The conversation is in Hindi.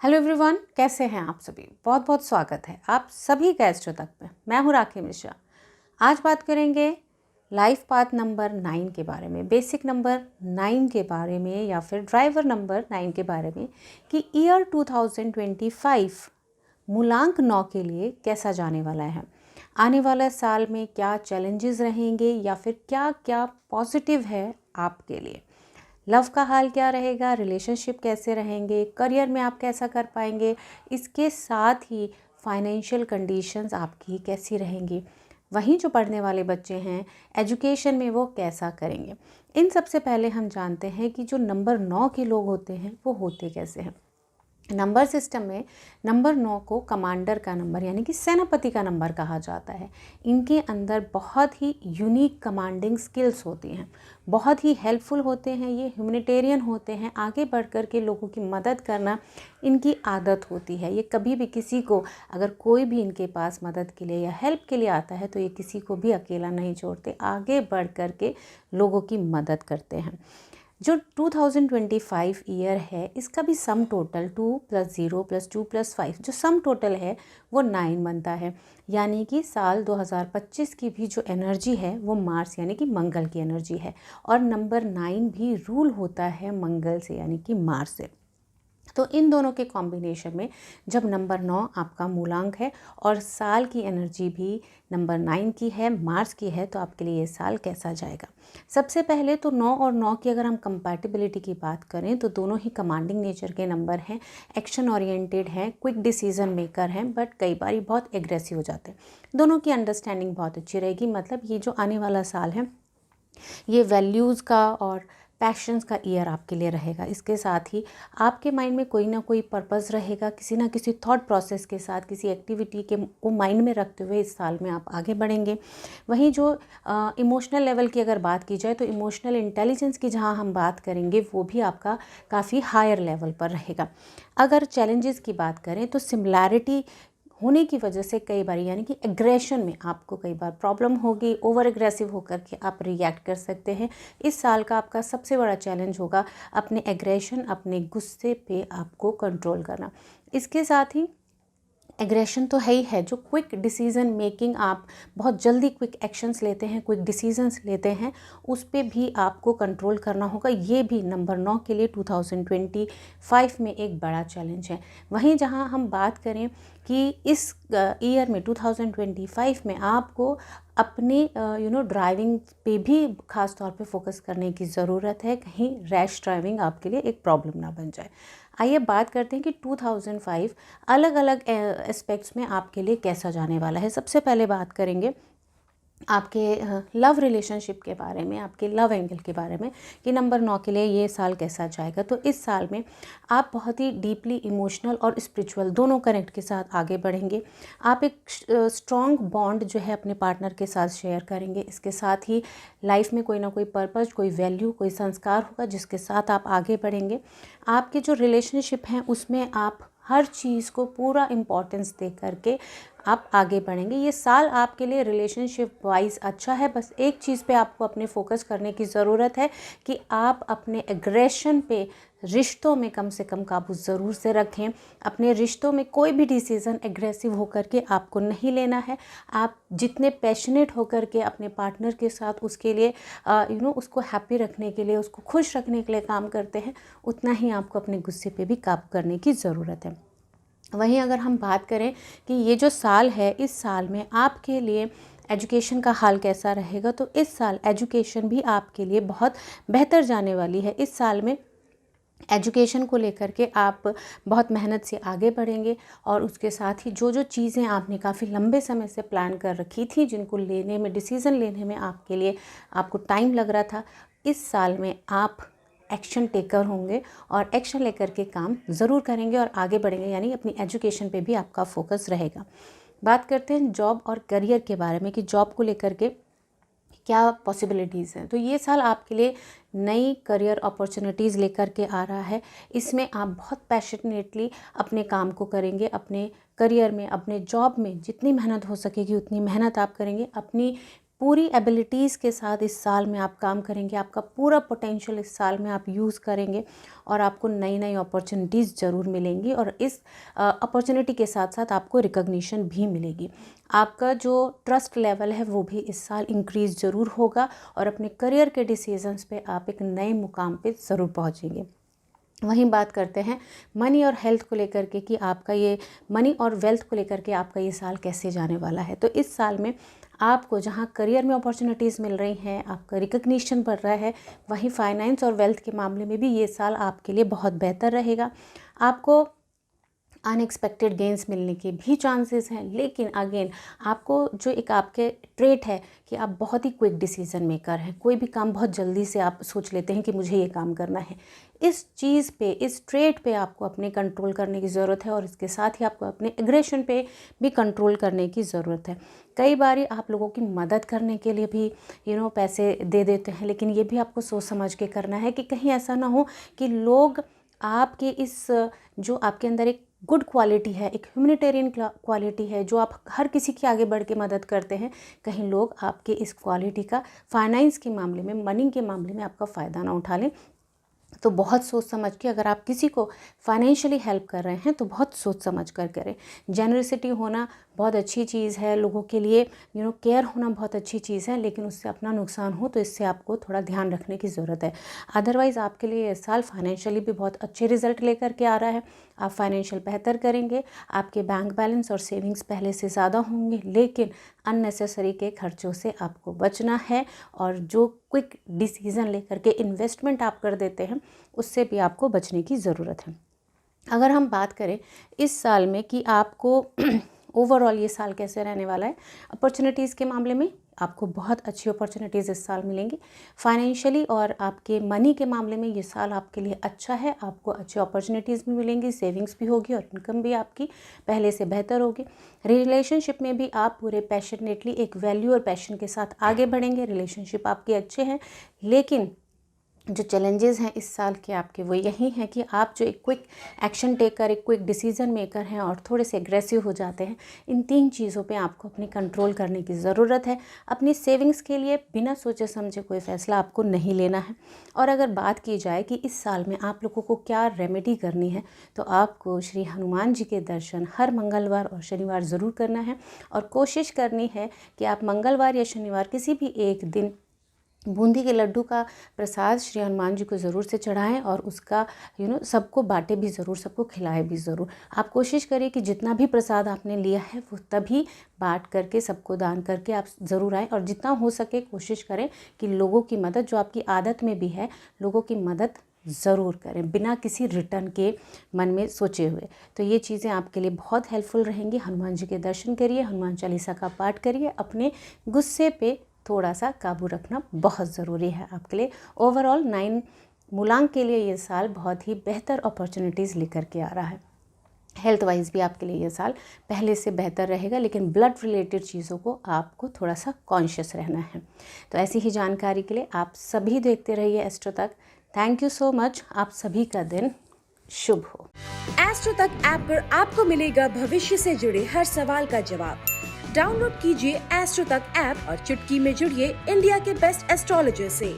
हेलो एवरीवन, कैसे हैं आप सभी। बहुत बहुत स्वागत है आप सभी गेस्टों तक में। मैं हूं राखी मिश्रा। आज बात करेंगे लाइफ पाथ नंबर 9 के बारे में, बेसिक नंबर 9 के बारे में या फिर ड्राइवर नंबर 9 के बारे में कि ईयर 2025 मूलांक 9 के लिए कैसा जाने वाला है। आने वाला साल में क्या चैलेंजेस रहेंगे या फिर क्या क्या पॉजिटिव है आपके लिए। लव का हाल क्या रहेगा, रिलेशनशिप कैसे रहेंगे, करियर में आप कैसा कर पाएंगे, इसके साथ ही फाइनेंशियल कंडीशंस आपकी कैसी रहेंगी। वहीं जो पढ़ने वाले बच्चे हैं एजुकेशन में वो कैसा करेंगे। इन सबसे पहले हम जानते हैं कि जो नंबर 9 के लोग होते हैं वो होते कैसे हैं। नंबर सिस्टम में नंबर 9 को कमांडर का नंबर यानी कि सेनापति का नंबर कहा जाता है। इनके अंदर बहुत ही यूनिक कमांडिंग स्किल्स होती हैं, बहुत ही हेल्पफुल होते हैं, ये ह्यूमैनिटेरियन होते हैं, आगे बढ़ कर के लोगों की मदद करना इनकी आदत होती है। ये कभी भी किसी को, अगर कोई भी इनके पास मदद के लिए या हेल्प के लिए आता है तो ये किसी को भी अकेला नहीं छोड़ते, आगे बढ़ कर के लोगों की मदद करते हैं। जो 2025 ईयर है इसका भी सम टोटल 2 + 0 + 2 + 5 जो सम टोटल है वो 9 बनता है। यानी कि साल 2025 की भी जो एनर्जी है वो मार्स यानी कि मंगल की एनर्जी है और नंबर 9 भी रूल होता है मंगल से यानी कि मार्स से। तो इन दोनों के कॉम्बिनेशन में जब नंबर 9 आपका मूलांक है और साल की एनर्जी भी नंबर 9 की है, मार्स की है, तो आपके लिए ये साल कैसा जाएगा। सबसे पहले तो 9 और 9 की अगर हम कंपैटिबिलिटी की बात करें तो दोनों ही कमांडिंग नेचर के नंबर हैं, एक्शन ओरिएंटेड हैं, क्विक डिसीजन मेकर हैं, बट कई बार बहुत एग्रेसिव हो जाते हैं। दोनों की अंडरस्टैंडिंग बहुत अच्छी रहेगी। मतलब ये जो आने वाला साल है ये वैल्यूज़ का और पैशंस का ईयर आपके लिए रहेगा। इसके साथ ही आपके माइंड में कोई ना कोई पर्पस रहेगा, किसी ना किसी थॉट प्रोसेस के साथ, किसी एक्टिविटी के को माइंड में रखते हुए इस साल में आप आगे बढ़ेंगे। वहीं जो इमोशनल लेवल की अगर बात की जाए तो इमोशनल इंटेलिजेंस की जहां हम बात करेंगे वो भी आपका काफ़ी हायर लेवल पर रहेगा। अगर चैलेंजेस की बात करें तो सिमिलैरिटी होने की वजह से कई बार यानी कि एग्रेशन में आपको कई बार प्रॉब्लम होगी, ओवर एग्रेसिव होकर के आप रिएक्ट कर सकते हैं। इस साल का आपका सबसे बड़ा चैलेंज होगा अपने एग्रेशन, अपने गुस्से पे आपको कंट्रोल करना। इसके साथ ही एग्रेशन तो है ही है, जो क्विक डिसीज़न मेकिंग, आप बहुत जल्दी क्विक एक्शंस लेते हैं, क्विक डिसीजंस लेते हैं, उस पे भी आपको कंट्रोल करना होगा। ये भी नंबर 9 के लिए 2025 में एक बड़ा चैलेंज है। वहीं जहां हम बात करें कि इस ईयर में 2025 में आपको अपने ड्राइविंग पे भी ख़ास तौर पे फोकस करने की ज़रूरत है, कहीं रैश ड्राइविंग आपके लिए एक प्रॉब्लम ना बन जाए। आइए बात करते हैं कि 2005 अलग अलग एस्पेक्ट्स में आपके लिए कैसा जाने वाला है। सबसे पहले बात करेंगे आपके लव रिलेशनशिप के बारे में, आपके लव एंगल के बारे में कि नंबर 9 के लिए ये साल कैसा जाएगा। तो इस साल में आप बहुत ही डीपली इमोशनल और स्पिरिचुअल दोनों कनेक्ट के साथ आगे बढ़ेंगे। आप एक स्ट्रॉन्ग बॉन्ड जो है अपने पार्टनर के साथ शेयर करेंगे। इसके साथ ही लाइफ में कोई ना कोई पर्पस, कोई वैल्यू, कोई संस्कार होगा जिसके साथ आप आगे बढ़ेंगे। आपके जो रिलेशनशिप हैं उसमें आप हर चीज़ को पूरा इम्पोर्टेंस दे करके आप आगे बढ़ेंगे। ये साल आपके लिए रिलेशनशिप वाइज अच्छा है। बस एक चीज़ पे आपको अपने फोकस करने की ज़रूरत है कि आप अपने एग्रेशन पे रिश्तों में कम से कम काबू ज़रूर से रखें। अपने रिश्तों में कोई भी डिसीज़न एग्रेसिव होकर के आपको नहीं लेना है। आप जितने पैशनेट होकर के अपने पार्टनर के साथ उसके लिए उसको हैप्पी रखने के लिए, उसको खुश रखने के लिए काम करते हैं, उतना ही आपको अपने गुस्से पे भी काबू करने की ज़रूरत है। वहीं अगर हम बात करें कि ये जो साल है, इस साल में आपके लिए एजुकेशन का हाल कैसा रहेगा, तो इस साल एजुकेशन भी आपके लिए बहुत बेहतर जाने वाली है। इस साल में एजुकेशन को लेकर के आप बहुत मेहनत से आगे बढ़ेंगे और उसके साथ ही जो जो चीज़ें आपने काफ़ी लंबे समय से प्लान कर रखी थी, जिनको लेने में, डिसीज़न लेने में आपके लिए आपको टाइम लग रहा था, इस साल में आप एक्शन टेकर होंगे और एक्शन लेकर के काम ज़रूर करेंगे और आगे बढ़ेंगे। यानी अपनी एजुकेशन पे भी आपका फोकस रहेगा। बात करते हैं जॉब और करियर के बारे में कि जॉब को लेकर के क्या पॉसिबिलिटीज़ हैं। तो ये साल आपके लिए नई करियर अपॉर्चुनिटीज़ लेकर के आ रहा है। इसमें आप बहुत पैशनेटली अपने काम को करेंगे, अपने करियर में, अपने जॉब में जितनी मेहनत हो सकेगी उतनी मेहनत आप करेंगे। अपनी पूरी एबिलिटीज़ के साथ इस साल में आप काम करेंगे, आपका पूरा पोटेंशियल इस साल में आप यूज़ करेंगे और आपको नई नई अपॉर्चुनिटीज़ ज़रूर मिलेंगी और इस अपॉर्चुनिटी के साथ साथ आपको रिकॉग्निशन भी मिलेगी। आपका जो ट्रस्ट लेवल है वो भी इस साल इंक्रीज़ ज़रूर होगा और अपने करियर के डिसीजंस पे आप एक नए मुकाम पे ज़रूर पहुँचेंगे। वहीं बात करते हैं मनी और हेल्थ को लेकर के कि आपका ये मनी और वेल्थ को लेकर के आपका ये साल कैसे जाने वाला है। तो इस साल में आपको जहां करियर में अपॉर्चुनिटीज़ मिल रही हैं, आपका रिकग्निशन बढ़ रहा है, वहीं फाइनेंस और वेल्थ के मामले में भी ये साल आपके लिए बहुत बेहतर रहेगा। आपको अनएक्सपेक्टेड गेंस मिलने के भी चांसेस हैं, लेकिन अगेन आपको जो एक आपके ट्रेट है कि आप बहुत ही क्विक डिसीजन मेकर हैं, कोई भी काम बहुत जल्दी से आप सोच लेते हैं कि मुझे ये काम करना है। इस चीज़ पे, इस ट्रेट पे आपको अपने कंट्रोल करने की ज़रूरत है और इसके साथ ही आपको अपने एग्रेशन पे भी कंट्रोल करने की ज़रूरत है। कई बार आप लोगों की मदद करने के लिए भी पैसे दे देते हैं, लेकिन ये भी आपको सोच समझ के करना है कि कहीं ऐसा ना हो कि लोग आपके इस जो आपके अंदर एक गुड क्वालिटी है, एक ह्यूमैनिटेरियन क्वालिटी है जो आप हर किसी की आगे बढ़ के मदद करते हैं, कहीं लोग आपके इस क्वालिटी का फाइनेंस के मामले में, मनी के मामले में आपका फ़ायदा ना उठा लें। तो बहुत सोच समझ के अगर आप किसी को फाइनेंशियली हेल्प कर रहे हैं तो बहुत सोच समझ कर करें। जेनरसिटी होना बहुत अच्छी चीज़ है, लोगों के लिए केयर होना बहुत अच्छी चीज़ है, लेकिन उससे अपना नुकसान हो तो इससे आपको थोड़ा ध्यान रखने की ज़रूरत है। अदरवाइज़ आपके लिए ये साल फाइनेंशियली भी बहुत अच्छे रिजल्ट लेकर के आ रहा है। आप फाइनेंशियल बेहतर करेंगे, आपके बैंक बैलेंस और सेविंग्स पहले से ज़्यादा होंगे, लेकिन अननेसेसरी के खर्चों से आपको बचना है और जो क्विक डिसीज़न लेकर के इन्वेस्टमेंट आप कर देते हैं उससे भी आपको बचने की ज़रूरत है। अगर हम बात करें इस साल में कि आपको ओवरऑल ये साल कैसे रहने वाला है, अपॉर्चुनिटीज़ के मामले में आपको बहुत अच्छी अपॉर्चुनिटीज़ इस साल मिलेंगी। फाइनेंशियली और आपके मनी के मामले में ये साल आपके लिए अच्छा है, आपको अच्छी अपॉर्चुनिटीज़ भी मिलेंगी, सेविंग्स भी होगी और इनकम भी आपकी पहले से बेहतर होगी। रिलेशनशिप में भी आप पूरे पैशनेटली एक वैल्यू और पैशन के साथ आगे बढ़ेंगे। रिलेशनशिप आपके अच्छे हैं, लेकिन जो चैलेंजेस हैं इस साल के आपके वो यही हैं कि आप जो एक क्विक एक्शन टेकर, एक क्विक डिसीज़न मेकर हैं और थोड़े से एग्रेसिव हो जाते हैं। इन 3 चीज़ों पे आपको अपनी कंट्रोल करने की ज़रूरत है। अपनी सेविंग्स के लिए बिना सोचे समझे कोई फ़ैसला आपको नहीं लेना है। और अगर बात की जाए कि इस साल में आप लोगों को क्या रेमेडी करनी है, तो आपको श्री हनुमान जी के दर्शन हर मंगलवार और शनिवार ज़रूर करना है और कोशिश करनी है कि आप मंगलवार या शनिवार किसी भी एक दिन बूंदी के लड्डू का प्रसाद श्री हनुमान जी को ज़रूर से चढ़ाएं और उसका सबको बांटे भी ज़रूर, सबको खिलाएं भी ज़रूर। आप कोशिश करिए कि जितना भी प्रसाद आपने लिया है वो तभी बांट करके, सबको दान करके आप ज़रूर आएँ और जितना हो सके कोशिश करें कि लोगों की मदद, जो आपकी आदत में भी है, लोगों की मदद ज़रूर करें बिना किसी रिटर्न के मन में सोचे हुए। तो ये चीज़ें आपके लिए बहुत हेल्पफुल रहेंगी। हनुमान जी के दर्शन करिए, हनुमान चालीसा का पाठ करिए, अपने गुस्से पे थोड़ा सा काबू रखना बहुत ज़रूरी है आपके लिए। ओवरऑल 9 मूलांक के लिए ये साल बहुत ही बेहतर अपॉर्चुनिटीज़ लेकर के आ रहा है। हेल्थ वाइज भी आपके लिए ये साल पहले से बेहतर रहेगा, लेकिन ब्लड रिलेटेड चीज़ों को आपको थोड़ा सा कॉन्शियस रहना है। तो ऐसी ही जानकारी के लिए आप सभी देखते रहिए एस्ट्रो तक। Thank you so much. आप सभी का दिन शुभ हो। एस्ट्रो तक ऐप पर आपको मिलेगा भविष्य से जुड़े हर सवाल का जवाब। डाउनलोड कीजिए एस्ट्रो तक ऐप और चुटकी में जुड़िए इंडिया के बेस्ट एस्ट्रोलॉजर से।